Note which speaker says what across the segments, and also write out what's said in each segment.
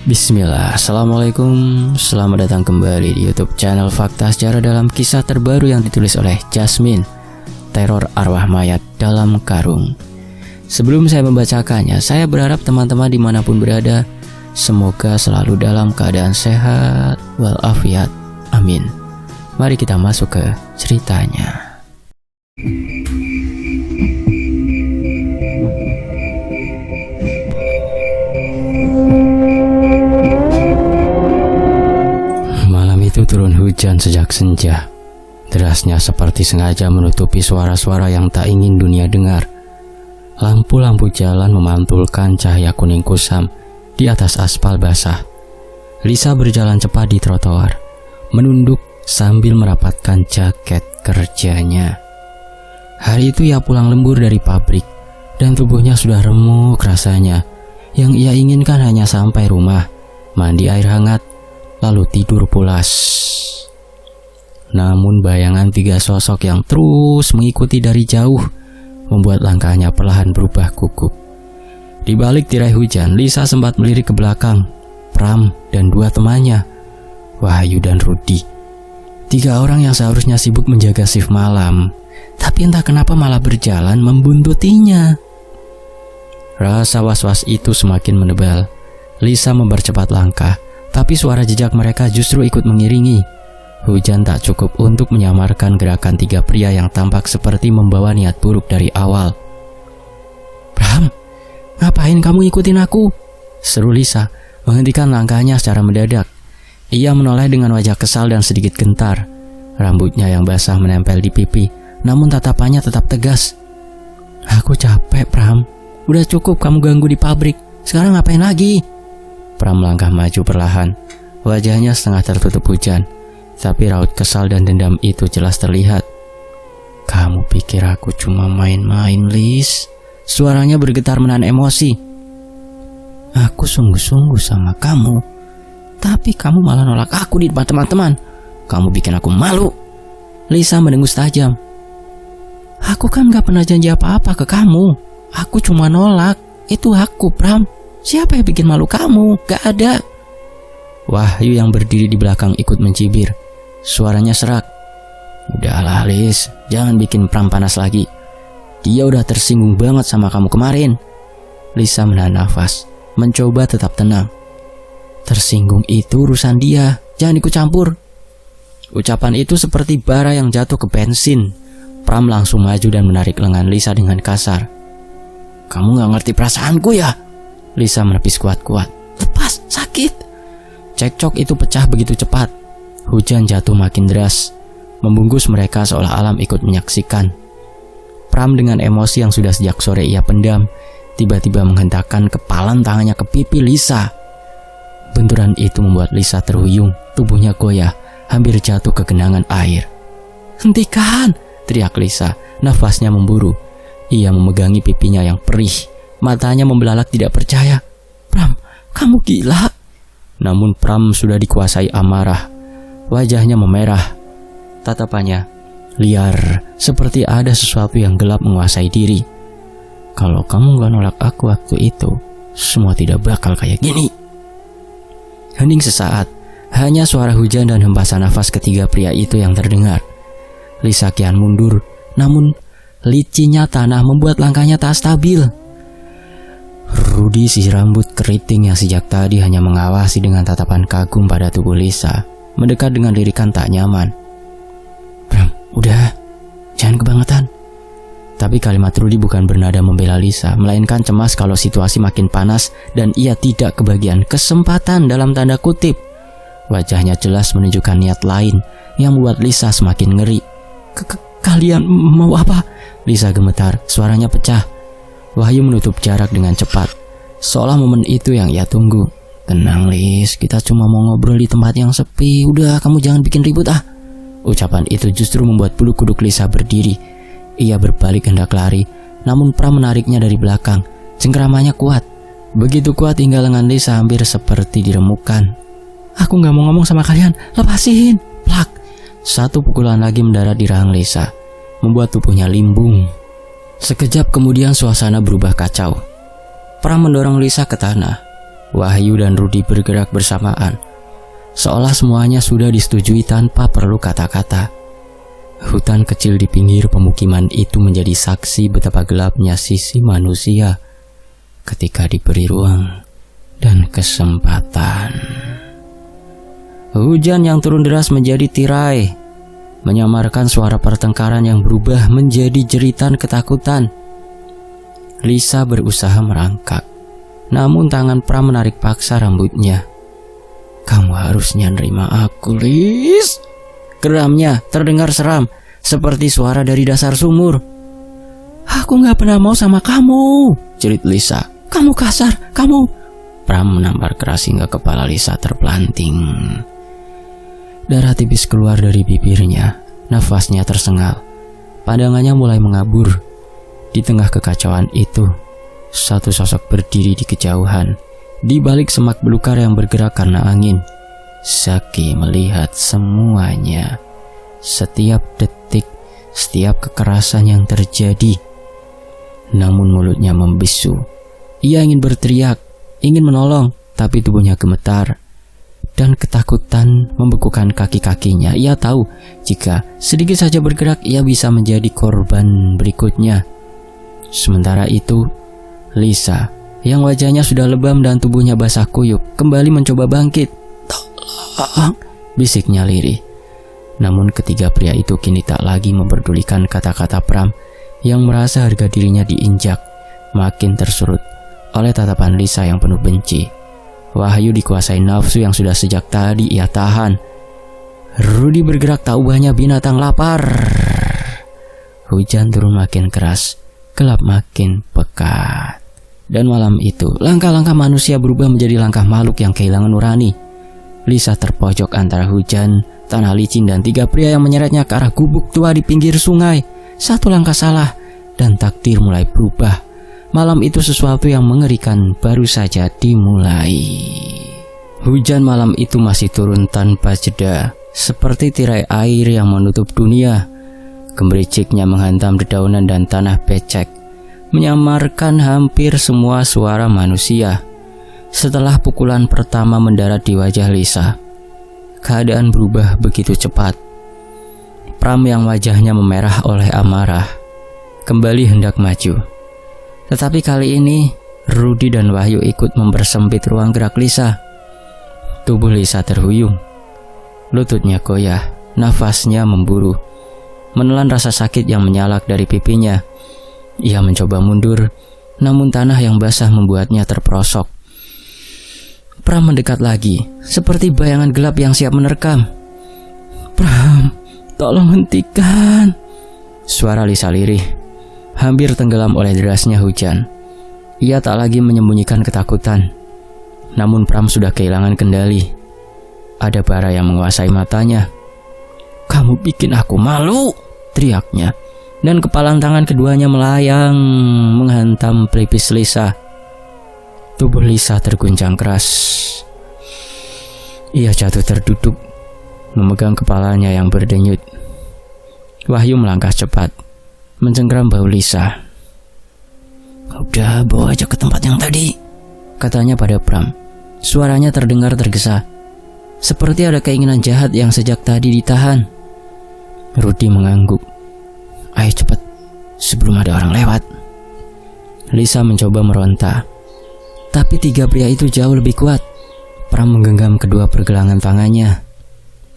Speaker 1: Bismillah, Assalamualaikum. Selamat datang kembali di YouTube channel Fakta Sejarah dalam kisah terbaru yang ditulis oleh Jasmine, Teror Arwah Mayat dalam Karung. Sebelum saya membacakannya, saya berharap teman-teman dimanapun berada, semoga selalu dalam keadaan sehat walafiat. Amin. Mari kita masuk ke ceritanya. Itu turun hujan sejak senja. Derasnya seperti sengaja menutupi suara-suara yang tak ingin dunia dengar. Lampu-lampu jalan memantulkan cahaya kuning kusam di atas aspal basah. Lisa berjalan cepat di trotoar, menunduk sambil merapatkan jaket kerjanya. Hari itu ia pulang lembur dari pabrik, dan tubuhnya sudah remuk rasanya. Yang ia inginkan hanya sampai rumah, mandi air hangat, lalu tidur pulas. Namun bayangan tiga sosok yang terus mengikuti dari jauh membuat langkahnya perlahan berubah gugup. Di balik tirai hujan, Lisa sempat melirik ke belakang. Pram dan dua temannya, Wahyu dan Rudi. Tiga orang yang seharusnya sibuk menjaga shift malam, tapi entah kenapa malah berjalan membuntutinya. Rasa was-was itu semakin menebal. Lisa mempercepat langkah, tapi suara jejak mereka justru ikut mengiringi. Hujan tak cukup untuk menyamarkan gerakan tiga pria yang tampak seperti membawa niat buruk dari awal. "Bram, ngapain kamu ikutin aku?" seru Lisa, menghentikan langkahnya secara mendadak. Ia menoleh dengan wajah kesal dan sedikit gentar. Rambutnya yang basah menempel di pipi, namun tatapannya tetap tegas. "Aku capek, Bram. Udah cukup kamu ganggu di pabrik. Sekarang ngapain lagi?" Pram melangkah maju perlahan. Wajahnya setengah tertutup hujan, tapi raut kesal dan dendam itu jelas terlihat. "Kamu pikir aku cuma main-main, Lis?" Suaranya bergetar menahan emosi. "Aku sungguh-sungguh sama kamu, tapi kamu malah nolak aku di depan teman-teman. Kamu bikin aku malu." Lisa mendengus tajam. "Aku kan gak pernah janji apa-apa ke kamu. Aku cuma nolak. Itu aku, Pram. Siapa yang bikin malu kamu? Gak ada." Wahyu yang berdiri di belakang ikut mencibir. Suaranya serak. "Udahlah, Lis, jangan bikin Pram panas lagi. Dia udah tersinggung banget sama kamu kemarin." Lisa menahan nafas, mencoba tetap tenang. "Tersinggung itu urusan dia, jangan ikut campur." Ucapan itu seperti bara yang jatuh ke bensin. Pram langsung maju dan menarik lengan Lisa dengan kasar. "Kamu gak ngerti perasaanku ya?" Lisa menepis kuat-kuat. "Lepas, sakit." Cekcok itu pecah begitu cepat. Hujan jatuh makin deras, membungkus mereka seolah alam ikut menyaksikan. Pram dengan emosi yang sudah sejak sore ia pendam, tiba-tiba menghentakkan kepalan tangannya ke pipi Lisa. Benturan itu membuat Lisa terhuyung, tubuhnya goyah, hampir jatuh ke genangan air. "Hentikan!" teriak Lisa, nafasnya memburu. Ia memegangi pipinya yang perih. Matanya membelalak tidak percaya. "Pram, kamu gila!" Namun Pram sudah dikuasai amarah. Wajahnya memerah. Tatapannya liar, seperti ada sesuatu yang gelap menguasai diri. "Kalau kamu gak nolak aku waktu itu, semua tidak bakal kayak gini." Hening sesaat. Hanya suara hujan dan hempasan nafas ketiga pria itu yang terdengar. Lisa kian mundur, namun licinnya tanah membuat langkahnya tak stabil. Rudi, si rambut keriting yang sejak tadi hanya mengawasi dengan tatapan kagum pada tubuh Lisa, mendekat dengan lirikan tak nyaman. "Bram, udah, jangan kebangetan." Tapi kalimat Rudi bukan bernada membela Lisa, melainkan cemas kalau situasi makin panas dan ia tidak kebagian kesempatan dalam tanda kutip. Wajahnya jelas menunjukkan niat lain yang membuat Lisa semakin ngeri. Kalian mau apa?" Lisa gemetar, suaranya pecah. Wahyu menutup jarak dengan cepat, seolah momen itu yang ia tunggu. "Tenang, Lis, kita cuma mau ngobrol di tempat yang sepi. Udah, kamu jangan bikin ribut ah." Ucapan itu justru membuat bulu kuduk Lisa berdiri. Ia berbalik hendak lari, namun Pram menariknya dari belakang. Cengkeramannya kuat, begitu kuat hingga lengan Lisa hampir seperti diremukkan. "Aku gak mau ngomong sama kalian, lepasin!" Plak! Satu pukulan lagi mendarat di rahang Lisa, membuat tubuhnya limbung. Sekejap kemudian suasana berubah kacau. Pram mendorong Lisa ke tanah. Wahyu dan Rudi bergerak bersamaan, seolah semuanya sudah disetujui tanpa perlu kata-kata. Hutan kecil di pinggir pemukiman itu menjadi saksi betapa gelapnya sisi manusia ketika diberi ruang dan kesempatan. Hujan yang turun deras menjadi tirai, menyamarkan suara pertengkaran yang berubah menjadi jeritan ketakutan. Lisa berusaha merangkak, namun tangan Pram menarik paksa rambutnya. "Kamu harusnya nerima aku, Lis." Geramnya terdengar seram, seperti suara dari dasar sumur. "Aku gak pernah mau sama kamu," jerit Lisa. "Kamu kasar, kamu..." Pram menampar keras hingga kepala Lisa terpelanting. Darah tipis keluar dari bibirnya, nafasnya tersengal, pandangannya mulai mengabur. Di tengah kekacauan itu, satu sosok berdiri di kejauhan, di balik semak belukar yang bergerak karena angin. Zaki melihat semuanya, setiap detik, setiap kekerasan yang terjadi. Namun mulutnya membisu. Ia ingin berteriak, ingin menolong, tapi tubuhnya gemetar. Dan ketakutan membekukan kaki-kakinya. Ia tahu jika sedikit saja bergerak, ia bisa menjadi korban berikutnya. Sementara itu, Lisa, yang wajahnya sudah lebam dan tubuhnya basah kuyup, kembali mencoba bangkit. "Tolong," bisiknya lirih. Namun ketiga pria itu kini tak lagi memperdulikan kata-kata Pram yang merasa harga dirinya diinjak, makin tersurut oleh tatapan Lisa yang penuh benci. Wahyu dikuasai nafsu yang sudah sejak tadi ia tahan. Rudi bergerak tak ubahnya binatang lapar. Hujan turun makin keras, gelap makin pekat. Dan malam itu, langkah-langkah manusia berubah menjadi langkah makhluk yang kehilangan nurani. Lisa terpojok antara hujan, tanah licin, dan tiga pria yang menyeretnya ke arah gubuk tua di pinggir sungai. Satu langkah salah, dan takdir mulai berubah. Malam itu sesuatu yang mengerikan baru saja dimulai. Hujan malam itu masih turun tanpa jeda, seperti tirai air yang menutup dunia. Gemericiknya menghantam dedaunan dan tanah becek, menyamarkan hampir semua suara manusia. Setelah pukulan pertama mendarat di wajah Lisa, keadaan berubah begitu cepat. Pram yang wajahnya memerah oleh amarah kembali hendak maju. Tetapi kali ini Rudi dan Wahyu ikut mempersempit ruang gerak Lisa. Tubuh Lisa terhuyung, lututnya goyah, nafasnya memburu, menelan rasa sakit yang menyalak dari pipinya. Ia mencoba mundur, namun tanah yang basah membuatnya terperosok. Pram mendekat lagi, seperti bayangan gelap yang siap menerkam. "Pram, tolong hentikan." Suara Lisa lirih, hampir tenggelam oleh derasnya hujan. Ia tak lagi menyembunyikan ketakutan. Namun Pram sudah kehilangan kendali. Ada bara yang menguasai matanya. "Kamu bikin aku malu," teriaknya. Dan kepalan tangan keduanya melayang menghantam pelipis Lisa. Tubuh Lisa terguncang keras. Ia jatuh terduduk, memegang kepalanya yang berdenyut. Wahyu melangkah cepat, mencengkeram bahu Lisa. "Udah, bawa aja ke tempat yang tadi," katanya pada Pram. Suaranya terdengar tergesa, seperti ada keinginan jahat yang sejak tadi ditahan. Rudi mengangguk. "Ayo cepat, sebelum ada orang lewat." Lisa mencoba meronta, tapi tiga pria itu jauh lebih kuat. Pram menggenggam kedua pergelangan tangannya,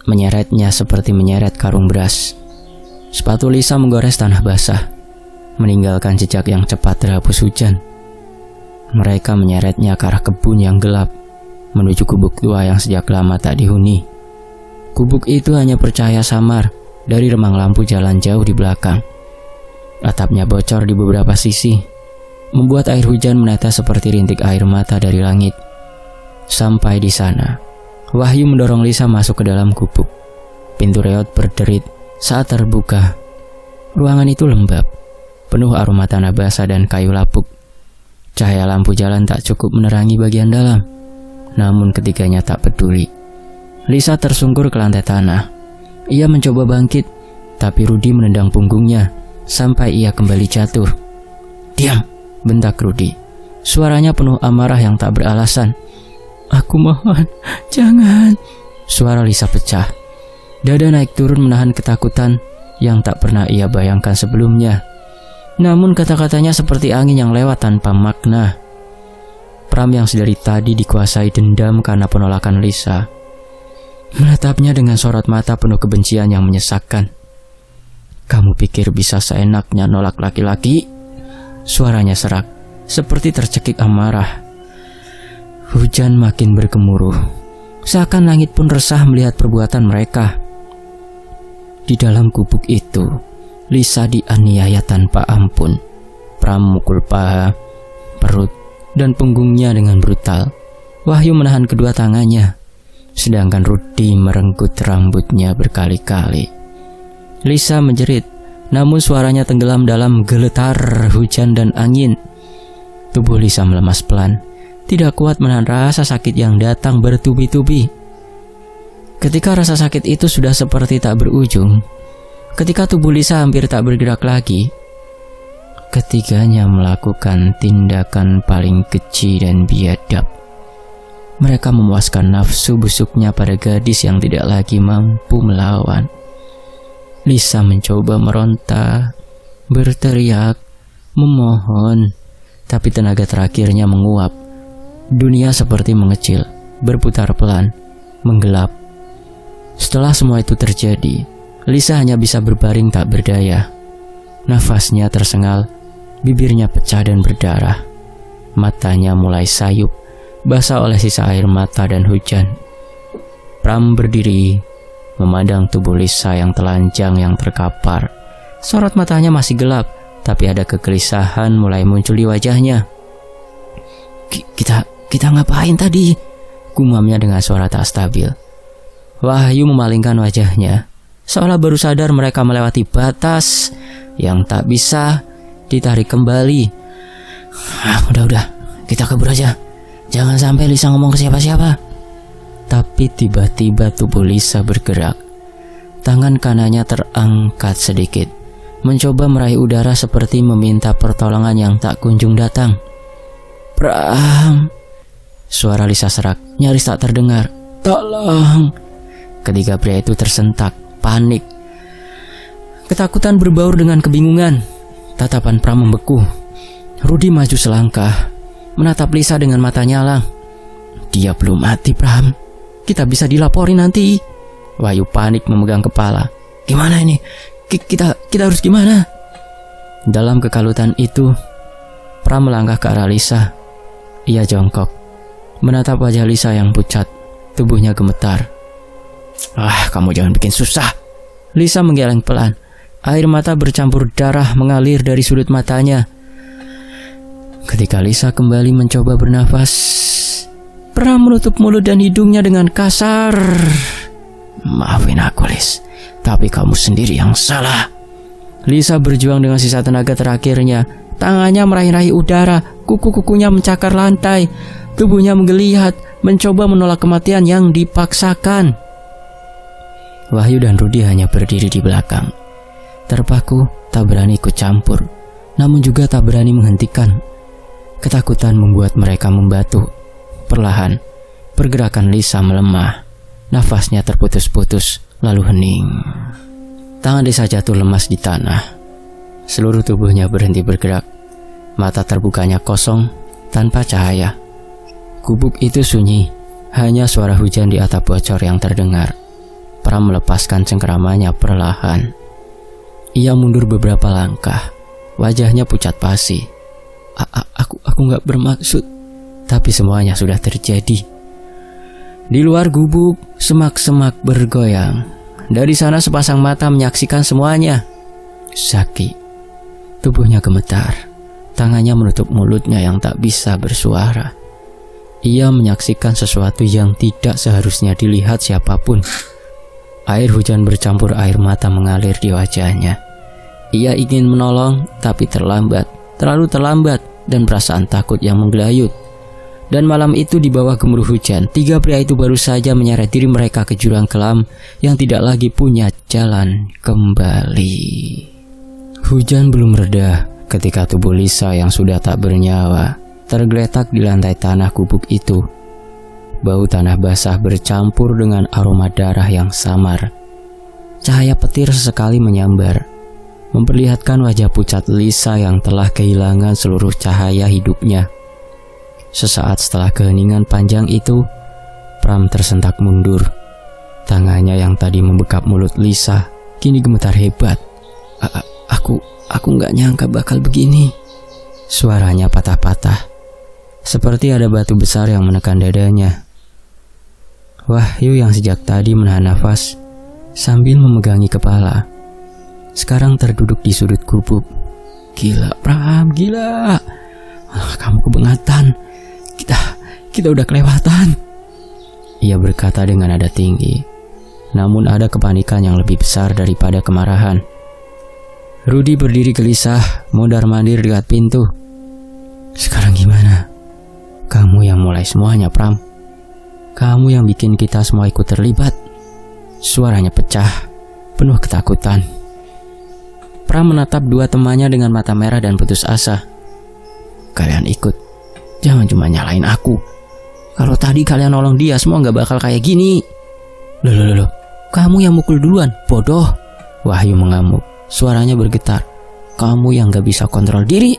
Speaker 1: menyeretnya seperti menyeret karung beras. Sepatu Lisa menggores tanah basah, meninggalkan jejak yang cepat terhapus hujan. Mereka menyeretnya ke arah kebun yang gelap, menuju gubuk tua yang sejak lama tak dihuni. Gubuk itu hanya bercahaya samar dari remang lampu jalan jauh di belakang. Atapnya bocor di beberapa sisi, membuat air hujan menetes seperti rintik air mata dari langit. Sampai di sana, Wahyu mendorong Lisa masuk ke dalam gubuk. Pintu reot berderit saat terbuka. Ruangan itu lembab, penuh aroma tanah basah dan kayu lapuk. Cahaya lampu jalan tak cukup menerangi bagian dalam. Namun ketiganya tak peduli. Lisa tersungkur ke lantai tanah. Ia mencoba bangkit, tapi Rudi menendang punggungnya sampai ia kembali jatuh. "Diam!" bentak Rudi. Suaranya penuh amarah yang tak beralasan. Aku mohon, jangan. Suara Lisa pecah. Dada naik turun menahan ketakutan yang tak pernah ia bayangkan sebelumnya. Namun kata-katanya seperti angin yang lewat tanpa makna. Pram yang sedari tadi dikuasai dendam karena penolakan Lisa menatapnya dengan sorot mata penuh kebencian yang menyesakkan. Kamu pikir bisa seenaknya nolak laki-laki? Suaranya serak, seperti tercekik amarah. Hujan makin bergemuruh, seakan langit pun resah melihat perbuatan mereka. Di dalam gubuk itu, Lisa dianiaya tanpa ampun. Pram memukul paha, perut, dan punggungnya dengan brutal. Wahyu menahan kedua tangannya, sedangkan Rudy merenggut rambutnya berkali-kali. Lisa menjerit, namun suaranya tenggelam dalam geletar hujan dan angin. Tubuh Lisa melemas pelan, tidak kuat menahan rasa sakit yang datang bertubi-tubi. Ketika rasa sakit itu sudah seperti tak berujung, ketika tubuh Lisa hampir tak bergerak lagi, ketiganya melakukan tindakan paling keji dan biadab. Mereka memuaskan nafsu busuknya pada gadis yang tidak lagi mampu melawan. Lisa mencoba meronta, berteriak, memohon, tapi tenaga terakhirnya menguap. Dunia seperti mengecil, berputar pelan, menggelap. Setelah semua itu terjadi, Lisa hanya bisa berbaring tak berdaya. Nafasnya tersengal, bibirnya pecah dan berdarah. Matanya mulai sayup, basah oleh sisa air mata dan hujan. Pram berdiri, memandang tubuh Lisa yang telanjang yang terkapar. Sorot matanya masih gelap, tapi ada kegelisahan mulai muncul di wajahnya. Kita ngapain tadi? Gumamnya dengan suara tak stabil. Wahyu memalingkan wajahnya, seolah baru sadar mereka melewati batas yang tak bisa ditarik kembali. Udah, kita kabur aja. Jangan sampai Lisa ngomong ke siapa-siapa. Tapi tiba-tiba tubuh Lisa bergerak. Tangan kanannya terangkat sedikit, mencoba meraih udara seperti meminta pertolongan yang tak kunjung datang. Pram, suara Lisa serak, nyaris tak terdengar. Tolong. Ketiga pria itu tersentak, panik. Ketakutan berbaur dengan kebingungan. Tatapan Pram membeku. Rudy maju selangkah, menatap Lisa dengan mata nyalang. Dia belum mati, Pram. Kita bisa dilaporin nanti. Wahyu panik memegang kepala. Gimana ini? Kita harus gimana? Dalam kekalutan itu, Pram melangkah ke arah Lisa. Ia jongkok, menatap wajah Lisa yang pucat, tubuhnya gemetar. Kamu jangan bikin susah. Lisa menggeleng pelan. Air mata bercampur darah mengalir dari sudut matanya. Ketika Lisa kembali mencoba bernafas, Pram menutup mulut dan hidungnya dengan kasar. Maafin aku, Lis, tapi kamu sendiri yang salah. Lisa berjuang dengan sisa tenaga terakhirnya. Tangannya meraih-raih udara, kuku-kukunya mencakar lantai, tubuhnya menggeliat, mencoba menolak kematian yang dipaksakan. Wahyu dan Rudy hanya berdiri di belakang, terpaku, tak berani ikut campur, namun juga tak berani menghentikan. Ketakutan membuat mereka membatu. Perlahan, pergerakan Lisa melemah, nafasnya terputus-putus, lalu hening. Tangan Lisa jatuh lemas di tanah. Seluruh tubuhnya berhenti bergerak. Mata terbukanya kosong, tanpa cahaya. Gubuk itu sunyi, hanya suara hujan di atap bocor yang terdengar. Pram melepaskan cengkeramannya perlahan. Ia mundur beberapa langkah, wajahnya pucat pasi. Aku gak bermaksud, tapi semuanya sudah terjadi. Di luar gubuk, semak-semak bergoyang. Dari sana sepasang mata menyaksikan semuanya. Zaki. Tubuhnya gemetar, tangannya menutup mulutnya yang tak bisa bersuara. Ia menyaksikan sesuatu yang tidak seharusnya dilihat siapapun. Air hujan bercampur air mata mengalir di wajahnya. Ia ingin menolong, tapi terlambat, terlalu terlambat, dan perasaan takut yang menggelayut. Dan malam itu di bawah gemuruh hujan, tiga pria itu baru saja menyeret diri mereka ke jurang kelam yang tidak lagi punya jalan kembali. Hujan belum reda ketika tubuh Lisa yang sudah tak bernyawa tergeletak di lantai tanah gubuk itu. Bau tanah basah bercampur dengan aroma darah yang samar. Cahaya petir sesekali menyambar, memperlihatkan wajah pucat Lisa yang telah kehilangan seluruh cahaya hidupnya. Sesaat setelah keheningan panjang itu, Pram tersentak mundur. Tangannya yang tadi membekap mulut Lisa kini gemetar hebat. Aku nggak nyangka bakal begini. Suaranya patah-patah, seperti ada batu besar yang menekan dadanya. Wahyu yang sejak tadi menahan nafas sambil memegangi kepala, sekarang terduduk di sudut gubuk. Gila, Pram, gila. Kamu kebengatan. Kita udah kelewatan. Ia berkata dengan nada tinggi, namun ada kepanikan yang lebih besar daripada kemarahan. Rudy berdiri gelisah, mondar-mandir dekat pintu. Sekarang gimana? Kamu yang mulai semuanya, Pram. Kamu yang bikin kita semua ikut terlibat. Suaranya pecah, penuh ketakutan. Pram menatap dua temannya dengan mata merah dan putus asa. Kalian ikut, jangan cuma nyalain aku. Kalau tadi kalian nolong dia, semua gak bakal kayak gini. Loh, kamu yang mukul duluan, bodoh. Wahyu mengamuk, suaranya bergetar. Kamu yang gak bisa kontrol diri.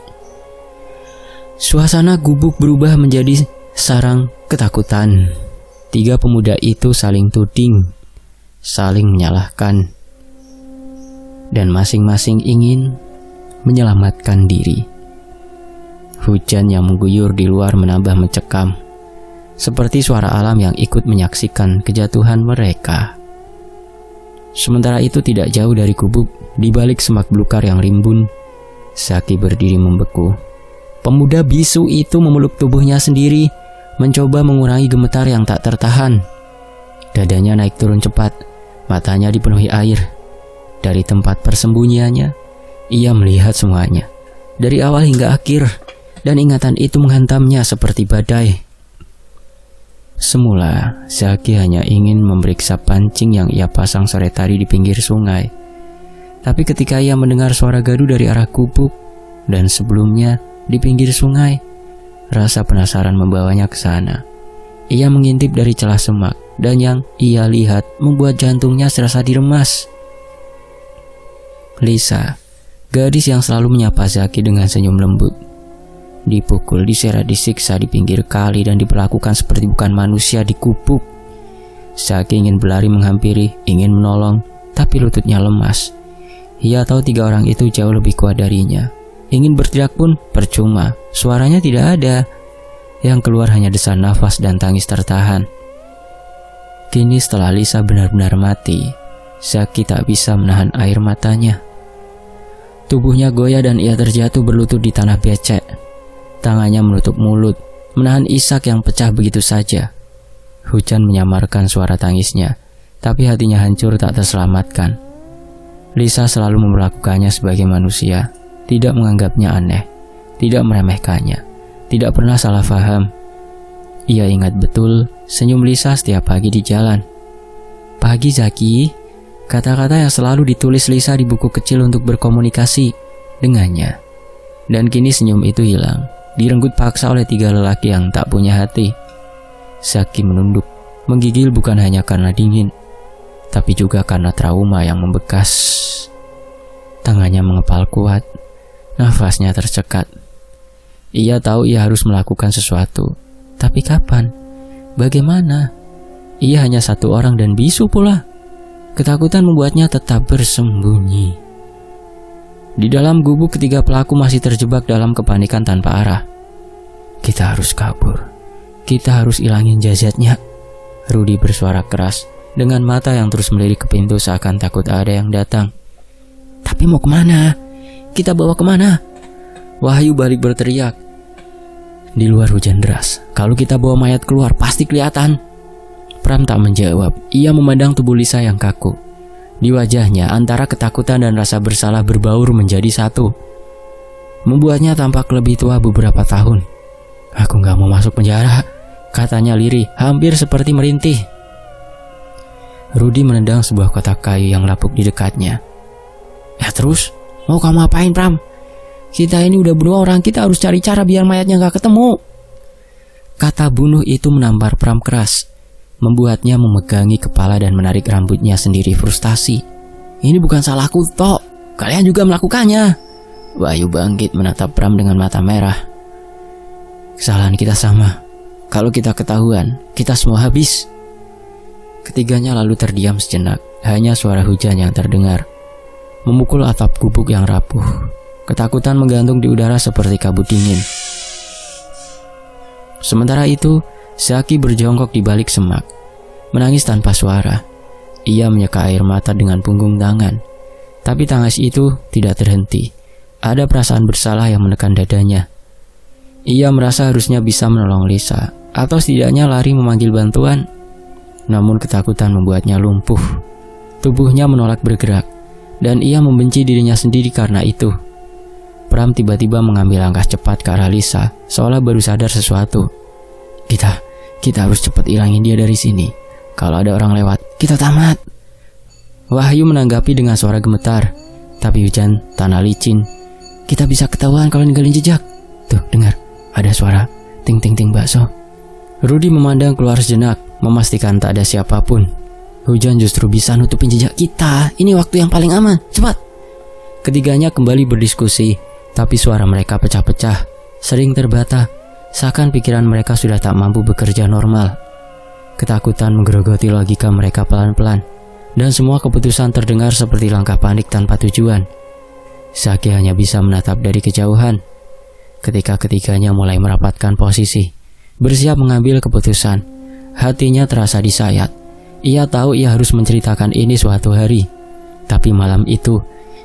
Speaker 1: Suasana gubuk berubah menjadi sarang ketakutan. Tiga pemuda itu saling tuding, saling menyalahkan, dan masing-masing ingin menyelamatkan diri. Hujan yang mengguyur di luar menambah mencekam, seperti suara alam yang ikut menyaksikan kejatuhan mereka. Sementara itu tidak jauh dari gubuk, di balik semak belukar yang rimbun, Zaki berdiri membeku. Pemuda bisu itu memeluk tubuhnya sendiri, mencoba mengurangi gemetar yang tak tertahan. Dadanya naik turun cepat, matanya dipenuhi air. Dari tempat persembunyiannya, ia melihat semuanya, dari awal hingga akhir, dan ingatan itu menghantamnya seperti badai. Semula, Zaki hanya ingin memeriksa pancing yang ia pasang sore tadi di pinggir sungai. Tapi ketika ia mendengar suara gaduh dari arah gubuk, dan sebelumnya di pinggir sungai, rasa penasaran membawanya ke sana. Ia mengintip dari celah semak, dan yang ia lihat membuat jantungnya serasa diremas. Lisa, gadis yang selalu menyapa Zaki dengan senyum lembut, dipukul, diseret, disiksa di pinggir kali dan diperlakukan seperti bukan manusia di gubuk. Zaki ingin berlari menghampiri, ingin menolong, tapi lututnya lemas. Ia tahu tiga orang itu jauh lebih kuat darinya. Ingin berteriak pun percuma, suaranya tidak ada. Yang keluar hanya desahan nafas dan tangis tertahan. Kini setelah Lisa benar-benar mati, Zaki tak bisa menahan air matanya. Tubuhnya goyah dan ia terjatuh berlutut di tanah becek. Tangannya menutup mulut, menahan isak yang pecah begitu saja. Hujan menyamarkan suara tangisnya, tapi hatinya hancur tak terselamatkan. Lisa selalu memperlakukannya sebagai manusia, tidak menganggapnya aneh, tidak meremehkannya, tidak pernah salah paham. Ia ingat betul senyum Lisa setiap pagi di jalan. Pagi Zaki, kata-kata yang selalu ditulis Lisa di buku kecil untuk berkomunikasi dengannya. Dan kini senyum itu hilang, direnggut paksa oleh tiga lelaki yang tak punya hati. Zaki menunduk, menggigil bukan hanya karena dingin, tapi juga karena trauma yang membekas. Tangannya mengepal kuat, nafasnya tercekat. Ia tahu ia harus melakukan sesuatu, tapi kapan? Bagaimana? Ia hanya satu orang dan bisu pula. Ketakutan membuatnya tetap bersembunyi. Di dalam gubuk ketiga pelaku masih terjebak dalam kepanikan tanpa arah. Kita harus kabur. Kita harus ilangin jasadnya. Rudy bersuara keras dengan mata yang terus melirik ke pintu seakan takut ada yang datang. Tapi mau kemana? Kita bawa kemana? Wahyu balik berteriak. Di luar hujan deras. Kalau kita bawa mayat keluar pasti kelihatan. Pram tak menjawab. Ia memandang tubuh Lisa yang kaku. Di wajahnya antara ketakutan dan rasa bersalah berbaur menjadi satu, membuatnya tampak lebih tua beberapa tahun. Aku gak mau masuk penjara, katanya lirih, hampir seperti merintih. Rudy menendang sebuah kotak kayu yang lapuk di dekatnya. Ya terus, mau kamu apain Pram? Kita ini udah bunuh orang, kita harus cari cara biar mayatnya gak ketemu. Kata bunuh itu menampar Pram keras, membuatnya memegangi kepala dan menarik rambutnya sendiri frustasi. Ini bukan salahku, Tok. Kalian juga melakukannya. Wahyu bangkit menatap Pram dengan mata merah. Kesalahan kita sama. Kalau kita ketahuan, kita semua habis. Ketiganya lalu terdiam sejenak. Hanya suara hujan yang terdengar, memukul atap gubuk yang rapuh. Ketakutan menggantung di udara seperti kabut dingin. Sementara itu, Zaki berjongkok di balik semak, menangis tanpa suara. Ia menyeka air mata dengan punggung tangan, tapi tangis itu tidak terhenti. Ada perasaan bersalah yang menekan dadanya. Ia merasa harusnya bisa menolong Lisa, atau setidaknya lari memanggil bantuan. Namun ketakutan membuatnya lumpuh. Tubuhnya menolak bergerak, dan ia membenci dirinya sendiri karena itu. Pram tiba-tiba mengambil langkah cepat ke arah Lisa, seolah baru sadar sesuatu. Kita harus cepat hilangin dia dari sini. Kalau ada orang lewat, kita tamat. Wahyu menanggapi dengan suara gemetar. Tapi hujan, tanah licin. Kita bisa ketahuan kalau ninggalin jejak. Tuh, dengar, ada suara ting-ting-ting bakso. Rudy memandang keluar sejenak, memastikan tak ada siapapun. Hujan justru bisa nutupin jejak kita. Ini waktu yang paling aman, cepat. Ketiganya kembali berdiskusi, tapi suara mereka pecah-pecah, sering terbata, seakan pikiran mereka sudah tak mampu bekerja normal. Ketakutan menggerogoti logika mereka pelan-pelan, dan semua keputusan terdengar seperti langkah panik tanpa tujuan. Zaki hanya bisa menatap dari kejauhan. Ketika ketiganya mulai merapatkan posisi, bersiap mengambil keputusan, hatinya terasa disayat. Ia tahu ia harus menceritakan ini suatu hari, tapi malam itu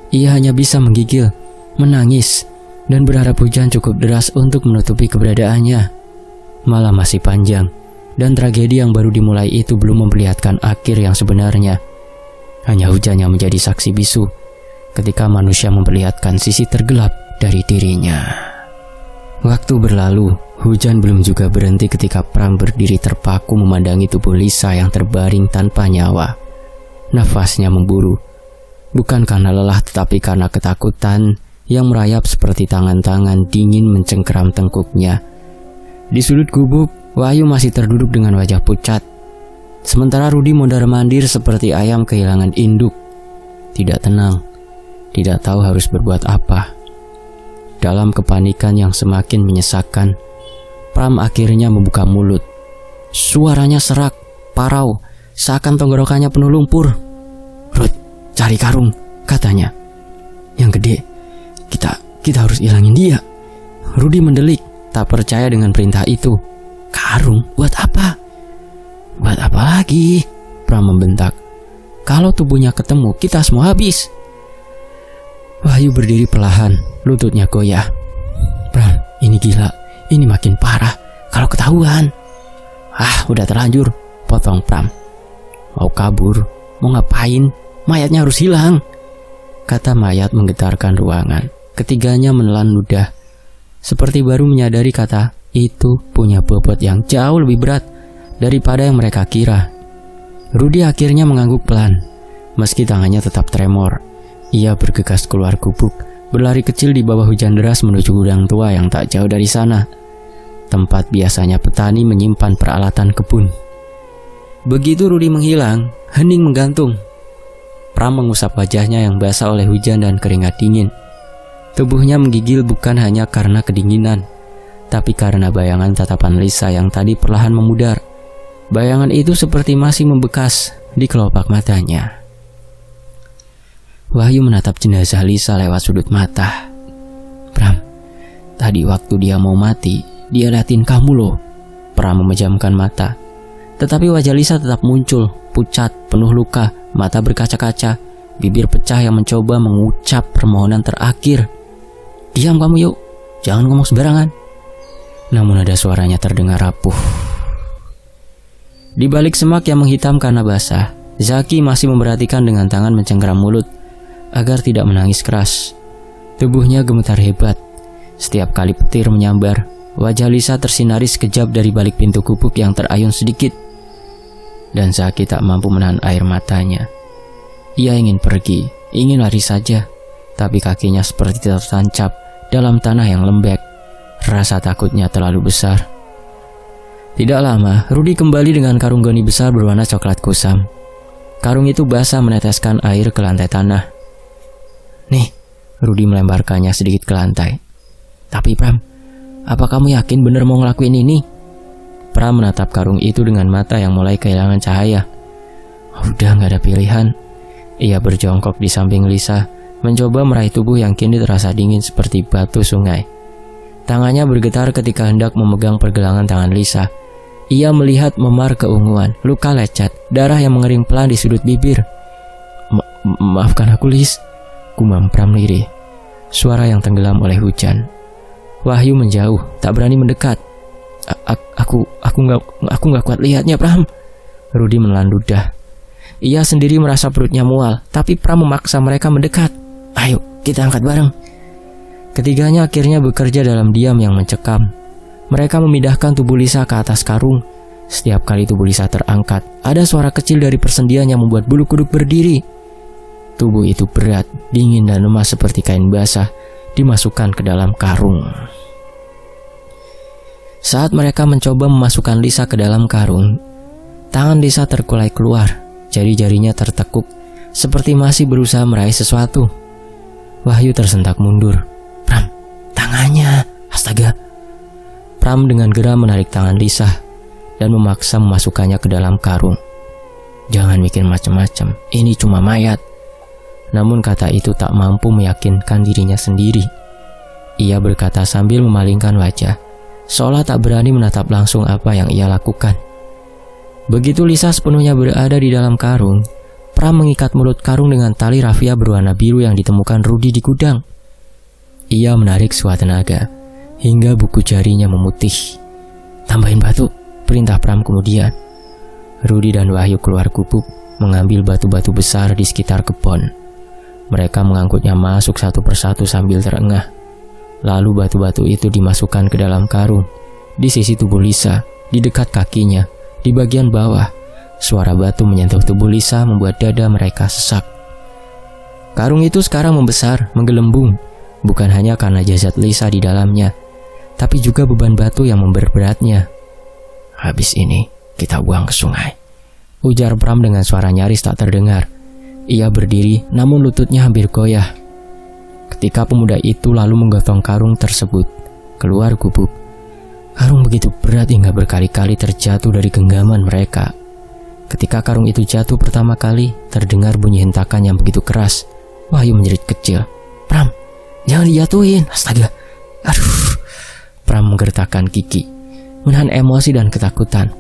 Speaker 1: ia hanya bisa menggigil, menangis, dan berharap hujan cukup deras untuk menutupi keberadaannya. Malam masih panjang, dan tragedi yang baru dimulai itu belum memperlihatkan akhir yang sebenarnya. Hanya hujan yang menjadi saksi bisu ketika manusia memperlihatkan sisi tergelap dari dirinya. Waktu berlalu, hujan belum juga berhenti ketika Pram berdiri terpaku memandangi tubuh Lisa yang terbaring tanpa nyawa. Nafasnya memburu, bukan karena lelah tetapi karena ketakutan yang merayap seperti tangan-tangan dingin mencengkeram tengkuknya. Di sudut gubuk, Wahyu masih terduduk dengan wajah pucat. Sementara Rudy mondar-mandir seperti ayam kehilangan induk. Tidak tenang, tidak tahu harus berbuat apa. Dalam kepanikan yang semakin menyesakkan, Pram akhirnya membuka mulut. Suaranya serak, parau, seakan tenggorokannya penuh lumpur. Rud, cari karung, katanya. Yang gede, kita harus hilangin dia. Rudy mendelik, tak percaya dengan perintah itu. Karung? Buat apa? Buat apa lagi? Pram membentak. Kalau tubuhnya ketemu, kita semua habis. Wahyu berdiri perlahan, lututnya goyah. Pram, ini gila. Ini makin parah kalau ketahuan. Udah terlanjur, potong Pram. Mau kabur? Mau ngapain? Mayatnya harus hilang, kata mayat menggetarkan ruangan. Ketiganya menelan ludah, seperti baru menyadari kata itu punya bobot yang jauh lebih berat daripada yang mereka kira. Rudy akhirnya mengangguk pelan, meski tangannya tetap tremor. Ia bergegas keluar gubuk, berlari kecil di bawah hujan deras menuju gudang tua yang tak jauh dari sana, tempat biasanya petani menyimpan peralatan kebun. Begitu Rudy menghilang, hening menggantung. Pram mengusap wajahnya yang basah oleh hujan dan keringat dingin. Tubuhnya menggigil bukan hanya karena kedinginan, tapi karena bayangan tatapan Lisa yang tadi perlahan memudar. Bayangan itu seperti masih membekas di kelopak matanya. Wahyu menatap jenazah Lisa lewat sudut mata. Pram, tadi waktu dia mau mati, dia liatin kamu loh. Pram memejamkan mata. Tetapi wajah Lisa tetap muncul, pucat, penuh luka, mata berkaca-kaca, bibir pecah yang mencoba mengucap permohonan terakhir. Diam kamu yuk, jangan ngomong sembarangan. Namun ada suaranya terdengar rapuh. Di balik semak yang menghitam karena basah, Zaki masih memperhatikan dengan tangan mencengkeram mulut agar tidak menangis keras. Tubuhnya gemetar hebat. Setiap kali petir menyambar, wajah Lisa tersinari sekejap dari balik pintu gubuk yang terayun sedikit. Dan Zaki tak mampu menahan air matanya. Ia ingin pergi, ingin lari saja, tapi kakinya seperti tertancap dalam tanah yang lembek. Rasa takutnya terlalu besar. Tidak lama, Rudy kembali dengan karung goni besar berwarna coklat kusam. Karung itu basah meneteskan air ke lantai tanah. Nih, Rudy melemparkannya sedikit ke lantai. Tapi Pram, apa kamu yakin bener mau ngelakuin ini? Pram menatap karung itu dengan mata yang mulai kehilangan cahaya. Udah gak ada pilihan. Ia berjongkok di samping Lisa, mencoba meraih tubuh yang kini terasa dingin seperti batu sungai. Tangannya bergetar ketika hendak memegang pergelangan tangan Lisa. Ia melihat memar keunguan, luka lecet, darah yang mengering pelan di sudut bibir. Maafkan aku, Lis, gumam Pram lirih. Suara yang tenggelam oleh hujan. Wahyu menjauh, tak berani mendekat. Aku nggak kuat lihatnya, Pram. Rudy menelan ludah. Ia sendiri merasa perutnya mual, tapi Pram memaksa mereka mendekat. Ayo, kita angkat bareng. Ketiganya akhirnya bekerja dalam diam yang mencekam. Mereka memindahkan tubuh Lisa ke atas karung. Setiap kali tubuh Lisa terangkat, ada suara kecil dari persendian yang membuat bulu kuduk berdiri. Tubuh itu berat, dingin dan lemah seperti kain basah, dimasukkan ke dalam karung. Saat mereka mencoba memasukkan Lisa ke dalam karung, tangan Lisa terkulai keluar, jari-jarinya tertekuk, seperti masih berusaha meraih sesuatu. Wahyu tersentak mundur. Pram, tangannya, astaga. Pram dengan geram menarik tangan Lisa dan memaksa memasukkannya ke dalam karung. Jangan mikir macam-macam, ini cuma mayat. Namun kata itu tak mampu meyakinkan dirinya sendiri. Ia berkata sambil memalingkan wajah, seolah tak berani menatap langsung apa yang ia lakukan. Begitu Lisa sepenuhnya berada di dalam karung, Pram mengikat mulut karung dengan tali rafia berwarna biru yang ditemukan Rudy di gudang. Ia menarik sekuat tenaga hingga buku jarinya memutih. Tambahin batu, perintah Pram kemudian. Rudy dan Wahyu keluar gubuk, mengambil batu-batu besar di sekitar kebun. Mereka mengangkutnya masuk satu persatu sambil terengah. Lalu batu-batu itu dimasukkan ke dalam karung. Di sisi tubuh Lisa, di dekat kakinya, di bagian bawah, suara batu menyentuh tubuh Lisa membuat dada mereka sesak. Karung itu sekarang membesar, menggelembung, bukan hanya karena jasad Lisa di dalamnya, tapi juga beban batu yang memberatnya. Habis ini, kita buang ke sungai, ujar Pram dengan suara nyaris tak terdengar. Ia berdiri, namun lututnya hampir goyah. Ketika pemuda itu lalu menggotong karung tersebut keluar gubuk. Karung begitu berat hingga berkali-kali terjatuh dari genggaman mereka. Ketika karung itu jatuh pertama kali, terdengar bunyi hentakan yang begitu keras. Wahyu menjerit kecil. Pram, jangan dijatuhin, astaga. Aduh. Pram menggertakkan gigi, menahan emosi dan ketakutan.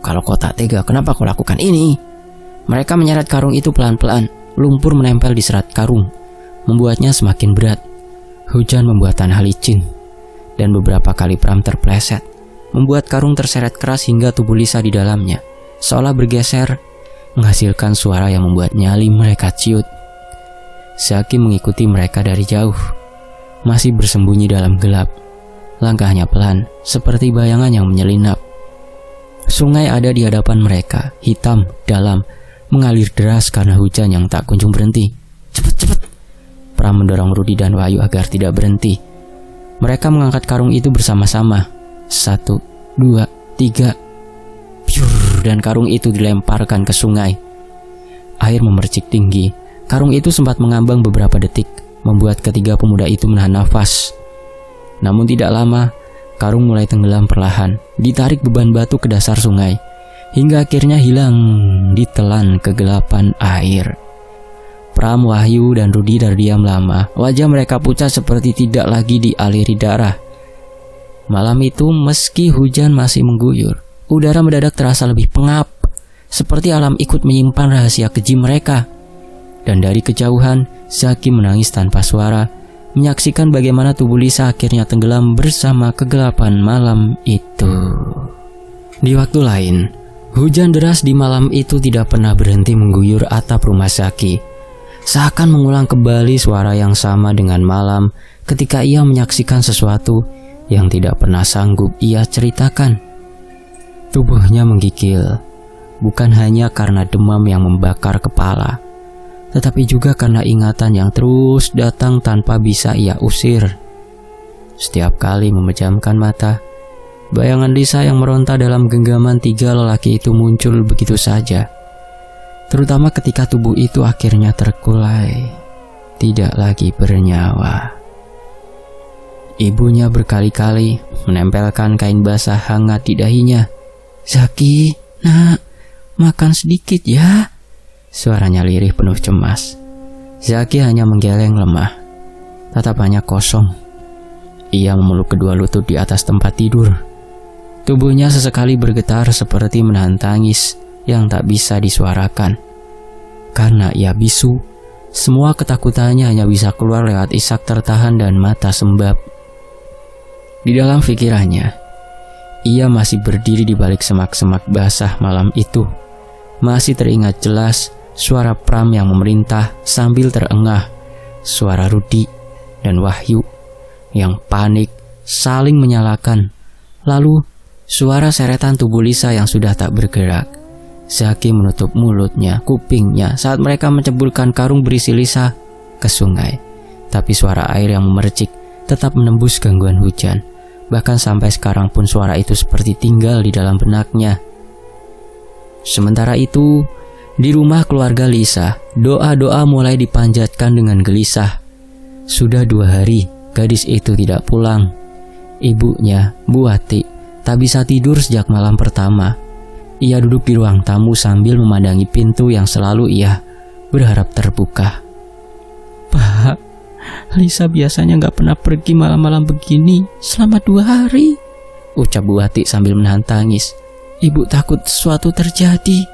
Speaker 1: Kalau kau tak tega, kenapa kau lakukan ini? Mereka menyeret karung itu pelan-pelan. Lumpur menempel di serat karung, membuatnya semakin berat. Hujan membuat tanah licin, dan beberapa kali Pram terpleset, membuat karung terseret keras hingga tubuh Lisa di dalamnya seolah bergeser, menghasilkan suara yang membuat nyali mereka ciut. Zaki mengikuti mereka dari jauh, masih bersembunyi dalam gelap. Langkahnya pelan, seperti bayangan yang menyelinap. Sungai ada di hadapan mereka, hitam, dalam, mengalir deras karena hujan yang tak kunjung berhenti. Cepat! Pram mendorong Rudy dan Wahyu agar tidak berhenti. Mereka mengangkat karung itu bersama-sama. 1, 2, 3. Piur, dan karung itu dilemparkan ke sungai. Air memercik tinggi. Karung itu sempat mengambang beberapa detik, membuat ketiga pemuda itu menahan nafas. Namun tidak lama, karung mulai tenggelam perlahan, ditarik beban batu ke dasar sungai, hingga akhirnya hilang ditelan kegelapan air. Pram, Wahyu, dan Rudy terdiam lama. Wajah mereka pucat seperti tidak lagi dialiri darah. Malam itu, meski hujan masih mengguyur, udara mendadak terasa lebih pengap, seperti alam ikut menyimpan rahasia keji mereka. Dan dari kejauhan, Zaki menangis tanpa suara, menyaksikan bagaimana tubuh Lisa akhirnya tenggelam bersama kegelapan malam itu. Di waktu lain, hujan deras di malam itu tidak pernah berhenti mengguyur atap rumah Zaki. Seakan mengulang kembali suara yang sama dengan malam ketika ia menyaksikan sesuatu yang tidak pernah sanggup ia ceritakan. Tubuhnya menggigil, bukan hanya karena demam yang membakar kepala, tetapi juga karena ingatan yang terus datang tanpa bisa ia usir. Setiap kali memejamkan mata, bayangan Lisa yang meronta dalam genggaman 3 lelaki itu muncul begitu saja. Terutama ketika tubuh itu akhirnya terkulai, tidak lagi bernyawa. Ibunya berkali-kali menempelkan kain basah hangat di dahinya. "Zaki, nak, makan sedikit ya." Suaranya lirih penuh cemas. Zaki hanya menggeleng lemah. Tatapannya kosong. Ia memeluk kedua lutut di atas tempat tidur. Tubuhnya sesekali bergetar seperti menahan tangis yang tak bisa disuarakan. Karena ia bisu, semua ketakutannya hanya bisa keluar lewat isak tertahan dan mata sembab. Di dalam pikirannya, ia masih berdiri di balik semak-semak basah malam itu. Masih teringat jelas suara Pram yang memerintah sambil terengah, suara Rudi dan Wahyu yang panik saling menyalahkan. Lalu suara seretan tubuh Lisa yang sudah tak bergerak. Zaki menutup mulutnya, kupingnya saat mereka menceburkan karung berisi Lisa ke sungai. Tapi suara air yang memercik tetap menembus gangguan hujan. Bahkan sampai sekarang pun suara itu seperti tinggal di dalam benaknya. Sementara itu, di rumah keluarga Lisa, doa-doa mulai dipanjatkan dengan gelisah. Sudah 2 hari gadis itu tidak pulang. Ibunya, Bu Wati, tak bisa tidur sejak malam pertama. Ia duduk di ruang tamu sambil memandangi pintu yang selalu ia berharap terbuka. "Pak, Lisa biasanya gak pernah pergi malam-malam begini selama 2 hari," ucap Bu Wati sambil menahan tangis. "Ibu takut sesuatu terjadi."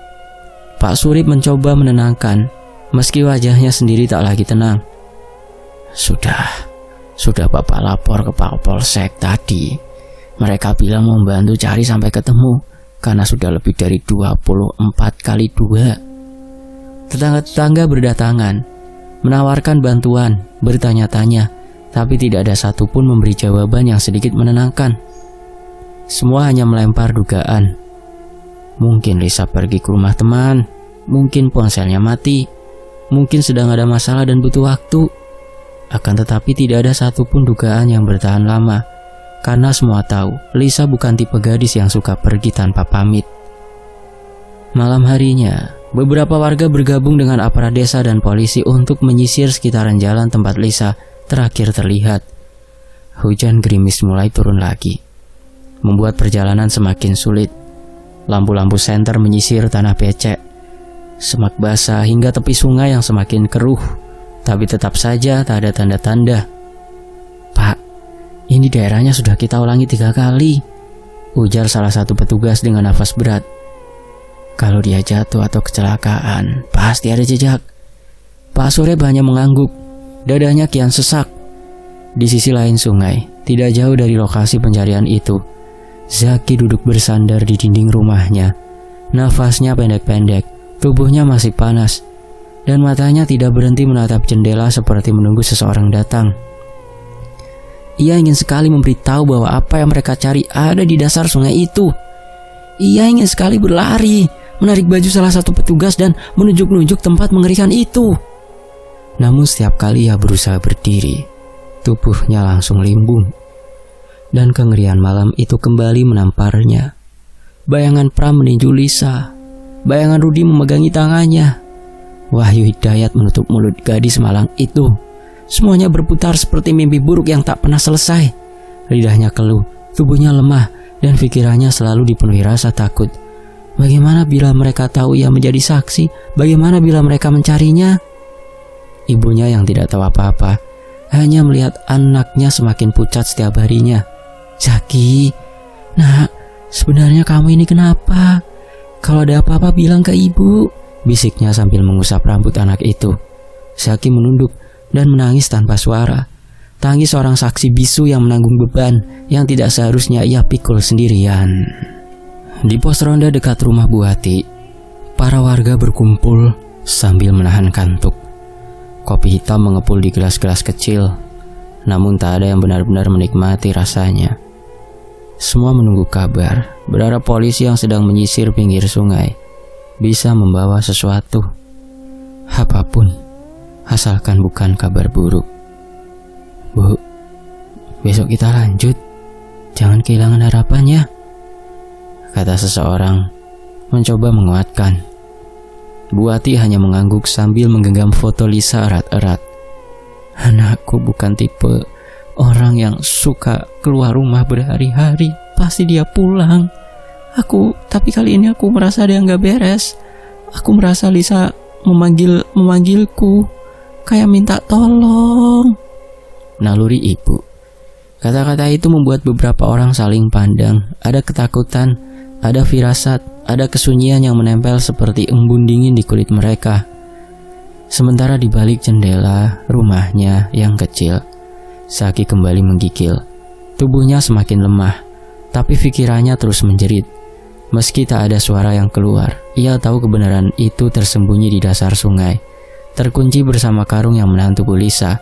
Speaker 1: Pak Surip mencoba menenangkan, meski wajahnya sendiri tak lagi tenang. Sudah Bapak lapor ke Pak Polsek tadi. Mereka bilang mau membantu cari sampai ketemu, karena sudah lebih dari 24 kali 2. Tetangga-tetangga berdatangan, menawarkan bantuan, bertanya-tanya, tapi tidak ada satupun memberi jawaban yang sedikit menenangkan. Semua hanya melempar dugaan. Mungkin Lisa pergi ke rumah teman, mungkin ponselnya mati, mungkin sedang ada masalah dan butuh waktu. Akan tetapi tidak ada satupun dugaan yang bertahan lama, karena semua tahu Lisa bukan tipe gadis yang suka pergi tanpa pamit. Malam harinya, beberapa warga bergabung dengan aparat desa dan polisi untuk menyisir sekitaran jalan tempat Lisa terakhir terlihat. Hujan gerimis mulai turun lagi, membuat perjalanan semakin sulit. Lampu-lampu senter menyisir tanah becek, semak basah hingga tepi sungai yang semakin keruh. Tapi tetap saja tak ada tanda-tanda. "Pak, ini daerahnya sudah kita ulangi 3 kali," ujar salah satu petugas dengan nafas berat. "Kalau dia jatuh atau kecelakaan, pasti ada jejak." Pak Surip hanya mengangguk, dadanya kian sesak. Di sisi lain sungai, tidak jauh dari lokasi pencarian itu, Zaki duduk bersandar di dinding rumahnya. Nafasnya pendek-pendek, tubuhnya masih panas, dan matanya tidak berhenti menatap jendela seperti menunggu seseorang datang. Ia ingin sekali memberitahu bahwa apa yang mereka cari ada di dasar sungai itu. Ia ingin sekali berlari, menarik baju salah satu petugas dan menunjuk-nunjuk tempat mengerikan itu. Namun setiap kali ia berusaha berdiri, tubuhnya langsung limbung. Dan kengerian malam itu kembali menamparnya. Bayangan Pram meninju Lisa, bayangan Rudi memegangi tangannya. Wahyu Hidayat menutup mulut gadis malang itu. Semuanya berputar seperti mimpi buruk yang tak pernah selesai. Lidahnya keluh, tubuhnya lemah, dan pikirannya selalu dipenuhi rasa takut. Bagaimana bila mereka tahu ia menjadi saksi? Bagaimana bila mereka mencarinya? Ibunya yang tidak tahu apa-apa, hanya melihat anaknya semakin pucat setiap harinya. "Zaki, nak, sebenarnya kamu ini kenapa? Kalau ada apa-apa bilang ke ibu," bisiknya sambil mengusap rambut anak itu. Zaki menunduk dan menangis tanpa suara. Tangis seorang saksi bisu yang menanggung beban yang tidak seharusnya ia pikul sendirian. Di pos ronda dekat rumah Bu Wati, para warga berkumpul sambil menahan kantuk. Kopi hitam mengepul di gelas-gelas kecil, namun tak ada yang benar-benar menikmati rasanya. Semua menunggu kabar, berharap polisi yang sedang menyisir pinggir sungai bisa membawa sesuatu, apapun, asalkan bukan kabar buruk. "Bu, besok kita lanjut," jangan kehilangan harapan ya, kata seseorang mencoba menguatkan. Bu Ati hanya mengangguk sambil menggenggam foto Lisa erat-erat. Anakku bukan tipe orang yang suka keluar rumah berhari-hari, pasti dia pulang. Tapi kali ini aku merasa ada yang gak beres. Aku merasa Lisa memanggilku, kayak minta tolong. Naluri ibu. Kata-kata itu membuat beberapa orang saling pandang. Ada ketakutan, ada firasat, ada kesunyian yang menempel seperti embun dingin di kulit mereka. Sementara di balik jendela rumahnya yang kecil, Saki kembali menggigil. Tubuhnya semakin lemah, tapi pikirannya terus menjerit. Meski tak ada suara yang keluar, ia tahu kebenaran itu tersembunyi di dasar sungai, terkunci bersama karung yang menahan tubuh Lisa.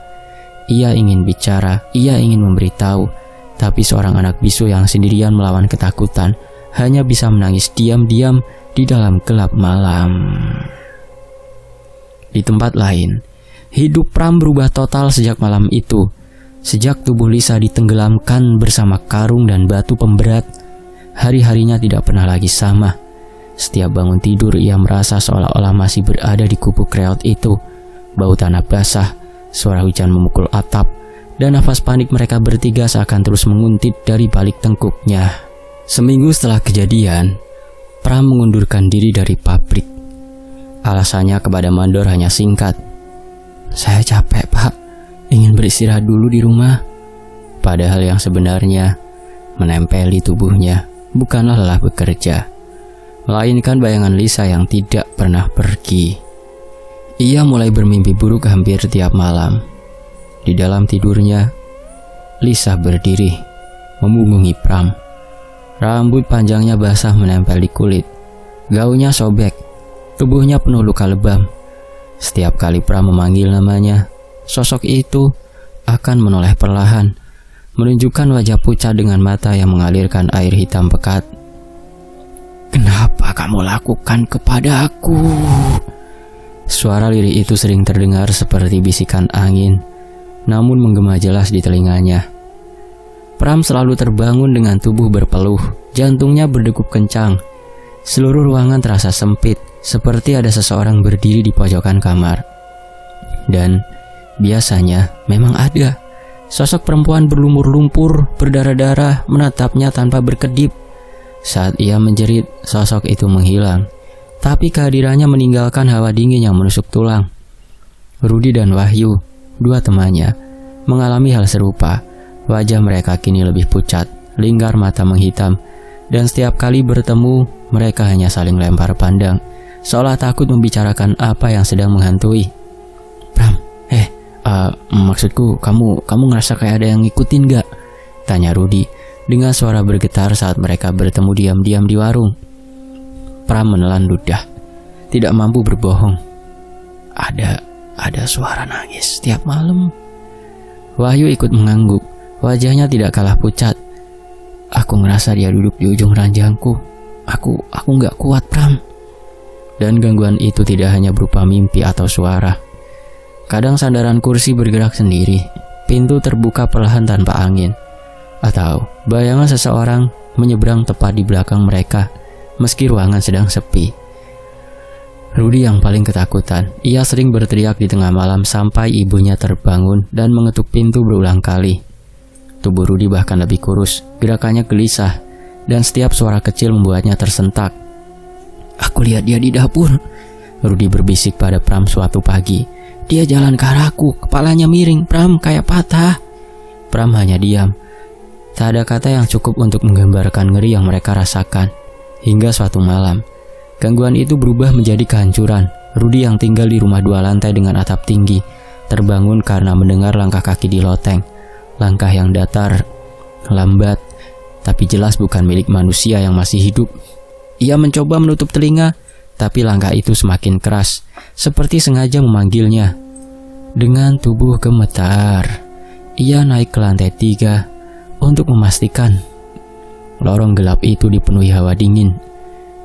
Speaker 1: Ia ingin bicara, ia ingin memberitahu, tapi seorang anak bisu yang sendirian melawan ketakutan hanya bisa menangis diam-diam di dalam gelap malam. Di tempat lain, hidup Pram berubah total sejak malam itu. Sejak tubuh Lisa ditenggelamkan bersama karung dan batu pemberat, hari-harinya tidak pernah lagi sama. Setiap bangun tidur ia merasa seolah-olah masih berada di gubuk reot itu. Bau tanah basah, suara hujan memukul atap, dan nafas panik mereka bertiga seakan terus menguntit dari balik tengkuknya. Seminggu setelah kejadian, Pram mengundurkan diri dari pabrik. Alasannya kepada mandor hanya singkat. Saya capek, Pak. Ingin beristirahat dulu di rumah. Padahal yang sebenarnya menempeli tubuhnya bukanlah lelah bekerja, melainkan bayangan Lisa yang tidak pernah pergi. Ia mulai bermimpi buruk hampir tiap malam. Di dalam tidurnya, Lisa berdiri, memunggungi Pram. Rambut panjangnya basah menempel di kulit. Gaunnya sobek, tubuhnya penuh luka lebam. Setiap kali Pram memanggil namanya, sosok itu akan menoleh perlahan, menunjukkan wajah pucat dengan mata yang mengalirkan air hitam pekat. Kenapa kamu lakukan kepada aku? Suara lirih itu sering terdengar seperti bisikan angin, namun menggema jelas di telinganya. Pram selalu terbangun dengan tubuh berpeluh, jantungnya berdegup kencang. Seluruh ruangan terasa sempit, seperti ada seseorang berdiri di pojokan kamar. Dan biasanya memang ada. Sosok perempuan berlumur lumpur, berdarah-darah, menatapnya tanpa berkedip. Saat ia menjerit, sosok itu menghilang. Tapi kehadirannya meninggalkan hawa dingin yang menusuk tulang. Rudi dan Wahyu, dua temannya, mengalami hal serupa. Wajah mereka kini lebih pucat, lingkar mata menghitam, dan setiap kali bertemu, mereka hanya saling lempar pandang, seolah takut membicarakan apa yang sedang menghantui. Pram, maksudku kamu ngerasa kayak ada yang ngikutin gak? Tanya Rudi dengan suara bergetar saat mereka bertemu diam-diam di warung. Pram menelan ludah, tidak mampu berbohong. Ada suara nangis setiap malam. Wahyu ikut mengangguk, wajahnya tidak kalah pucat. Aku ngerasa dia duduk di ujung ranjangku. Aku gak kuat, Pram. Dan gangguan itu tidak hanya berupa mimpi atau suara. Kadang sandaran kursi bergerak sendiri, pintu terbuka perlahan tanpa angin, atau bayangan seseorang menyeberang tepat di belakang mereka, meski ruangan sedang sepi. Rudi yang paling ketakutan, ia sering berteriak di tengah malam sampai ibunya terbangun dan mengetuk pintu berulang kali. Tubuh Rudi bahkan lebih kurus, gerakannya gelisah, dan setiap suara kecil membuatnya tersentak. Aku lihat dia di dapur, Rudi berbisik pada Pram suatu pagi. Dia jalan ke arahku, kepalanya miring, Pram, kayak patah. Pram hanya diam. Tak ada kata yang cukup untuk menggambarkan ngeri yang mereka rasakan. Hingga suatu malam, gangguan itu berubah menjadi kehancuran. Rudi yang tinggal di rumah 2 lantai dengan atap tinggi, terbangun karena mendengar langkah kaki di loteng. Langkah yang datar, lambat, tapi jelas bukan milik manusia yang masih hidup. Ia mencoba menutup telinga, tapi langkah itu semakin keras, seperti sengaja memanggilnya. Dengan tubuh gemetar, ia naik ke lantai 3 untuk memastikan. Lorong gelap itu dipenuhi hawa dingin.